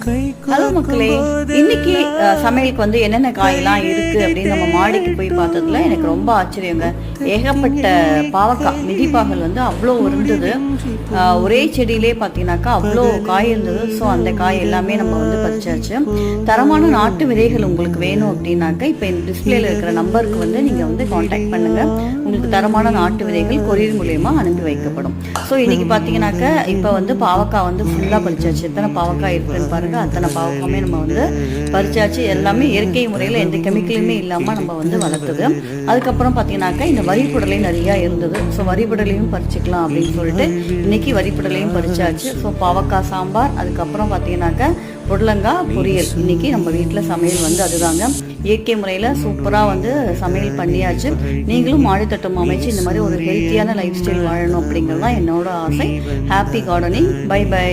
Hello மக்களே, இன்னைக்கு சமையலுக்கு வந்து என்னென்ன காயெல்லாம் இருக்கு அப்படின்னு நம்ம மாடிக்கு போய் பார்த்ததுல எனக்கு ரொம்ப ஆச்சரியங்க. ஏகப்பட்ட பாவக்காய் மிதிப்பாகல் வந்து அவ்வளோ இருந்தது. ஒரே செடியிலே பார்த்தீங்கன்னாக்கா அவ்வளோ காய் இருந்தது. ஸோ அந்த காய் எல்லாமே நம்ம வந்து பறிச்சாச்சு. தரமான நாட்டு விதைகள் உங்களுக்கு வேணும் அப்படின்னாக்கா இப்போ இந்த டிஸ்பிளேல இருக்கிற நம்பருக்கு வந்து நீங்கள் வந்து காண்டாக்ட் பண்ணுங்க. உங்களுக்கு தரமான நாட்டு விதைகள் கொரியர் மூலியமா அனுப்பி வைக்கப்படும். ஸோ இன்னைக்கு பார்த்தீங்கன்னாக்கா இப்போ வந்து பாவக்காய் வந்து ஃபுல்லாக பறிச்சாச்சு. எத்தனை பாவக்காய் இருக்குன்னு பாருங்க. அத்தனை பாவக்காயுமே நம்ம வந்து பறிச்சாச்சு. எல்லாமே இயற்கை முறையில் எந்த கெமிக்கலுமே இல்லாமல் நம்ம வந்து வளர்த்துது. அதுக்கப்புறம் பார்த்தீங்கன்னாக்கா இந்த வரிப்புடலை நிறையா இருந்தது. ஸோ வரிப்புடலையும் பறிச்சுக்கலாம் அப்படின்னு சொல்லிட்டு இன்னைக்கு வரிப்புடலையும் பறிச்சாச்சு. ஸோ பாவக்காய் சாம்பார், அதுக்கப்புறம் பார்த்தீங்கன்னாக்கா புடலங்காய் பொரியல். இன்னைக்கு நம்ம வீட்டில் சமையல் வந்து அதுதாங்க. இயற்கை முறையில் சூப்பராக வந்து சமையல் பண்ணியாச்சு. நீங்களும் மாடித்தோட்டம் அமைச்சு இந்த மாதிரி ஒரு ஹெல்த்தியான லைஃப் ஸ்டைல் வாழணும் அப்படிங்கிறது தான் என்னோட ஆசை. Happy gardening. Bye by.